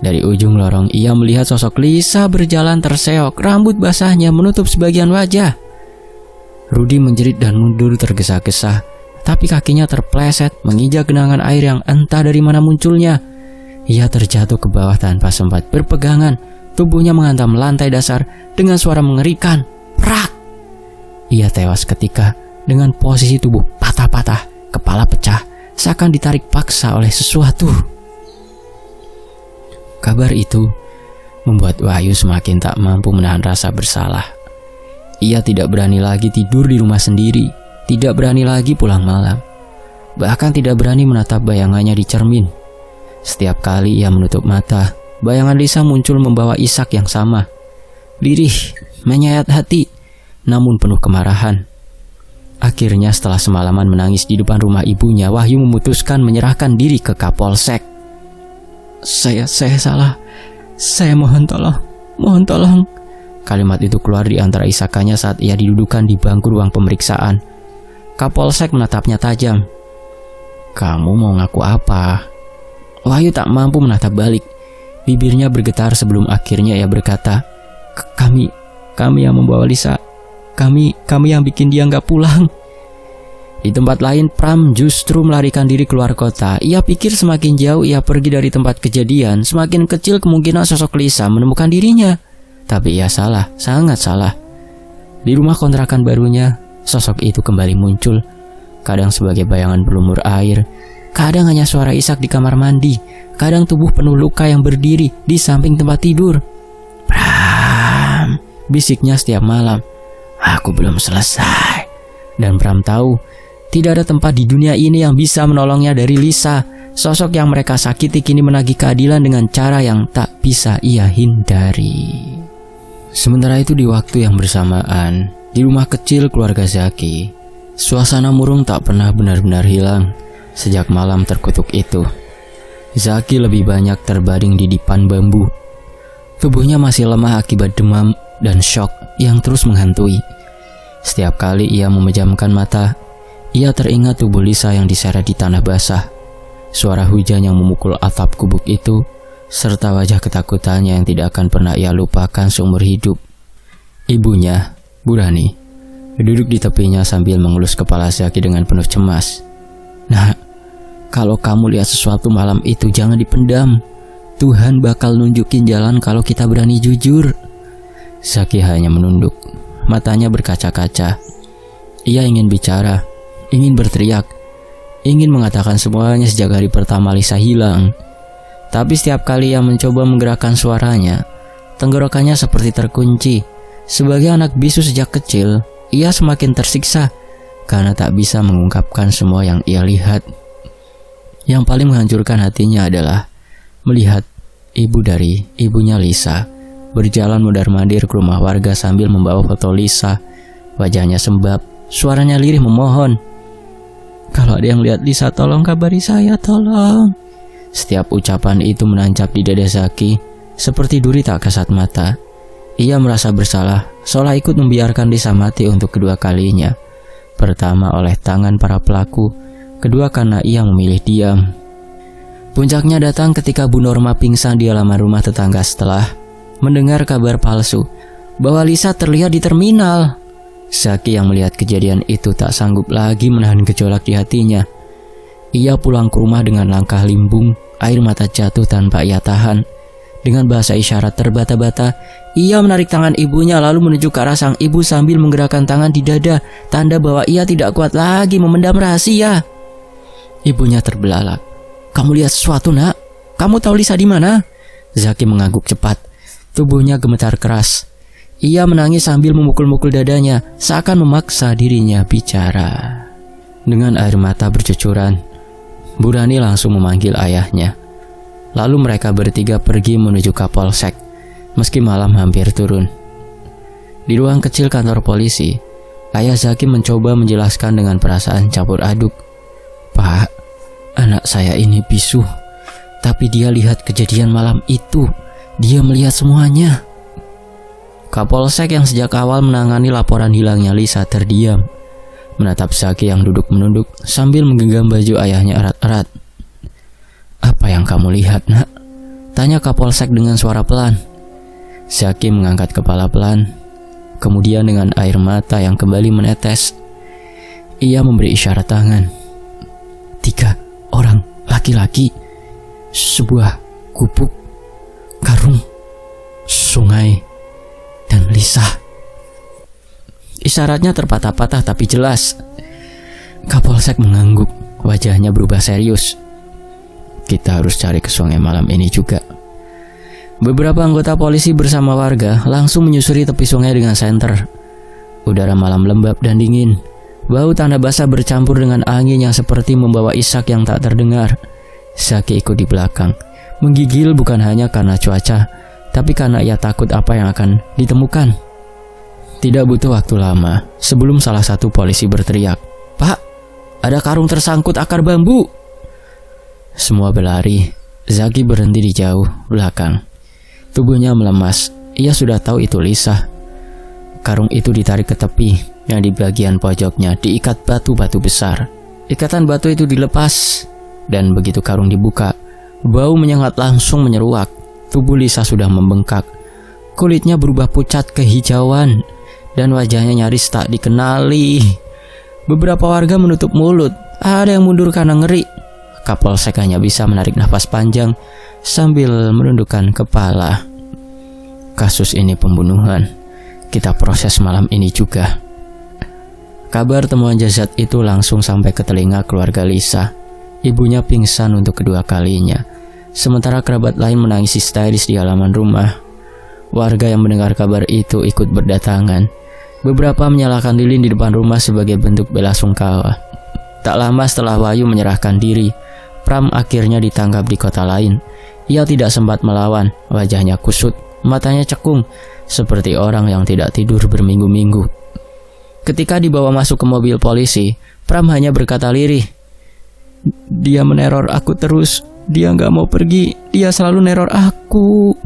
Speaker 1: Dari ujung lorong ia melihat sosok Lisa berjalan terseok, rambut basahnya menutup sebagian wajah. Rudi menjerit dan mundur tergesa-gesa, tapi kakinya terpleset menginjak genangan air yang entah dari mana munculnya. Ia terjatuh ke bawah tanpa sempat berpegangan. Tubuhnya menghantam lantai dasar dengan suara mengerikan. Prak! Ia tewas ketika dengan posisi tubuh patah-patah, kepala pecah, seakan ditarik paksa oleh sesuatu. Kabar itu membuat Wahyu semakin tak mampu menahan rasa bersalah. Ia tidak berani lagi tidur di rumah sendiri, tidak berani lagi pulang malam, bahkan tidak berani menatap bayangannya di cermin. Setiap kali ia menutup mata, bayangan Lisa muncul membawa isak yang sama. Lirih, menyayat hati, namun penuh kemarahan. Akhirnya setelah semalaman menangis di depan rumah ibunya, Wahyu memutuskan menyerahkan diri ke Kapolsek. Saya salah. Saya mohon tolong. Kalimat itu keluar di antara isakannya saat ia didudukan di bangku ruang pemeriksaan. Kapolsek menatapnya tajam. Kamu mau ngaku apa? Wahyu tak mampu menatap balik. Bibirnya bergetar sebelum akhirnya ia berkata, Kami yang membawa Lisa. Kami yang bikin dia nggak pulang. Di tempat lain, Pram justru melarikan diri keluar kota. Ia pikir semakin jauh ia pergi dari tempat kejadian, semakin kecil kemungkinan sosok Lisa menemukan dirinya. Tapi ia salah, sangat salah. Di rumah kontrakan barunya, sosok itu kembali muncul. Kadang sebagai bayangan berlumur air, kadang hanya suara isak di kamar mandi, kadang tubuh penuh luka yang berdiri di samping tempat tidur. Pram, bisiknya setiap malam. Aku belum selesai. Dan Pram tahu tidak ada tempat di dunia ini yang bisa menolongnya dari Lisa. Sosok yang mereka sakiti kini menagih keadilan dengan cara yang tak bisa ia hindari. Sementara itu di waktu yang bersamaan, di rumah kecil keluarga Zaki, suasana murung tak pernah benar-benar hilang sejak malam terkutuk itu. Zaki lebih banyak terbaring di dipan bambu. Tubuhnya masih lemah akibat demam dan syok yang terus menghantui. Setiap kali ia memejamkan mata, ia teringat tubuh Lisa yang diseret di tanah basah, suara hujan yang memukul atap gubuk itu, serta wajah ketakutannya yang tidak akan pernah ia lupakan seumur hidup. Ibunya, Bu Rani, duduk di tepinya sambil mengelus kepala Zaki dengan penuh cemas. Nah, kalau kamu lihat sesuatu malam itu jangan dipendam. Tuhan bakal nunjukin jalan kalau kita berani jujur. Zaki hanya menunduk, matanya berkaca-kaca. Ia ingin bicara, ingin berteriak, ingin mengatakan semuanya sejak hari pertama Lisa hilang. Tapi setiap kali ia mencoba menggerakkan suaranya, tenggorokannya seperti terkunci. Sebagai anak bisu sejak kecil, ia semakin tersiksa karena tak bisa mengungkapkan semua yang ia lihat. Yang paling menghancurkan hatinya adalah melihat ibu dari ibunya Lisa berjalan mondar-mandir ke rumah warga sambil membawa foto Lisa. Wajahnya sembab, suaranya lirih memohon. Kalau ada yang lihat Lisa, tolong kabari saya, tolong. Setiap ucapan itu menancap di dada Zaki seperti duri tak kasat mata. Ia merasa bersalah, seolah ikut membiarkan Lisa mati untuk kedua kalinya. Pertama oleh tangan para pelaku, kedua karena ia memilih diam. Puncaknya datang ketika Bu Norma pingsan di halaman rumah tetangga setelah mendengar kabar palsu bahwa Lisa terlihat di terminal. Zaki yang melihat kejadian itu tak sanggup lagi menahan gejolak di hatinya. Ia pulang ke rumah dengan langkah limbung, air mata jatuh tanpa ia tahan. Dengan bahasa isyarat terbata-bata, ia menarik tangan ibunya lalu menuju ke arah sang ibu sambil menggerakkan tangan di dada, tanda bahwa ia tidak kuat lagi memendam rahasia. Ibunya terbelalak. Kamu lihat sesuatu, nak? Kamu tahu Lisa di mana? Zaki mengangguk cepat. Tubuhnya gemetar keras. Ia menangis sambil memukul-mukul dadanya, seakan memaksa dirinya bicara. Dengan air mata bercucuran, Bu Rani langsung memanggil ayahnya. Lalu mereka bertiga pergi menuju Kapolsek, meski malam hampir turun. Di ruang kecil kantor polisi, ayah Zaki mencoba menjelaskan dengan perasaan campur aduk. Pak, anak saya ini bisu, tapi dia lihat kejadian malam itu. Dia melihat semuanya. Kapolsek yang sejak awal menangani laporan hilangnya Lisa terdiam, menatap Zaki yang duduk menunduk sambil menggenggam baju ayahnya erat-erat. Apa yang kamu lihat, nak? Tanya Kapolsek dengan suara pelan. Zaki mengangkat kepala pelan, kemudian dengan air mata yang kembali menetes, ia memberi isyarat tangan. 3 orang laki-laki, sebuah gubuk, karung, sungai, dan Lisa. Isyaratnya terpatah-patah tapi jelas. Kapolsek mengangguk, wajahnya berubah serius. Kita harus cari ke sungai malam ini juga. Beberapa anggota polisi bersama warga langsung menyusuri tepi sungai dengan senter. Udara malam lembab dan dingin. Bau tanah basah bercampur dengan angin yang seperti membawa isak yang tak terdengar. Zaki ikut di belakang. Menggigil bukan hanya karena cuaca, tapi karena ia takut apa yang akan ditemukan. Tidak butuh waktu lama sebelum salah satu polisi berteriak, "Pak, ada karung tersangkut akar bambu!" Semua berlari. Zaki berhenti di jauh belakang. Tubuhnya melemas. Ia sudah tahu itu Lisa. Karung itu ditarik ke tepi, yang di bagian pojoknya diikat batu-batu besar. Ikatan batu itu dilepas, dan begitu karung dibuka, bau menyengat langsung menyeruak. Tubuh Lisa sudah membengkak. Kulitnya berubah pucat kehijauan, dan wajahnya nyaris tak dikenali. Beberapa warga menutup mulut, ada yang mundur karena ngeri. Kapolsek hanya bisa menarik nafas panjang sambil menundukkan kepala. Kasus ini pembunuhan. Kita proses malam ini juga. Kabar temuan jasad itu langsung sampai ke telinga keluarga Lisa. Ibunya pingsan untuk kedua kalinya, sementara kerabat lain menangis histeris di halaman rumah. Warga yang mendengar kabar itu ikut berdatangan. Beberapa menyalakan lilin di depan rumah sebagai bentuk bela sungkawa. Tak lama setelah Wahyu menyerahkan diri, Pram akhirnya ditangkap di kota lain. Ia tidak sempat melawan, wajahnya kusut, matanya cekung, seperti orang yang tidak tidur berminggu-minggu. Ketika dibawa masuk ke mobil polisi, Pram hanya berkata lirih, "Dia meneror aku terus, dia gak mau pergi, dia selalu neror aku."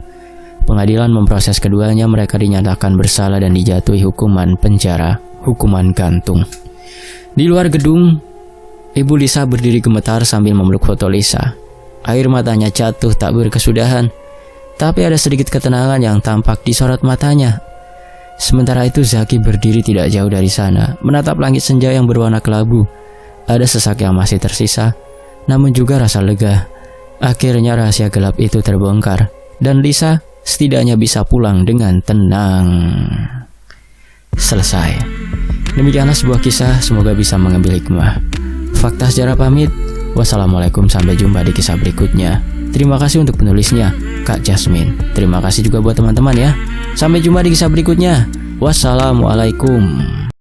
Speaker 1: Pengadilan memproses keduanya, mereka dinyatakan bersalah dan dijatuhi hukuman penjara, hukuman gantung. Di luar gedung, Ibu Lisa berdiri gemetar sambil memeluk foto Lisa. Air matanya jatuh tak berkesudahan, tapi ada sedikit ketenangan yang tampak di sorot matanya. Sementara itu Zaki berdiri tidak jauh dari sana, menatap langit senja yang berwarna kelabu. Ada sesak yang masih tersisa, namun juga rasa lega. Akhirnya rahasia gelap itu terbongkar, dan Lisa setidaknya bisa pulang dengan tenang. Selesai. Demikianlah sebuah kisah, semoga bisa mengambil hikmah. Fakta Sejarah pamit. Wassalamualaikum, sampai jumpa di kisah berikutnya. Terima kasih untuk penulisnya, Kak Jasmine. Terima kasih juga buat teman-teman ya. Sampai jumpa di kisah berikutnya. Wassalamualaikum.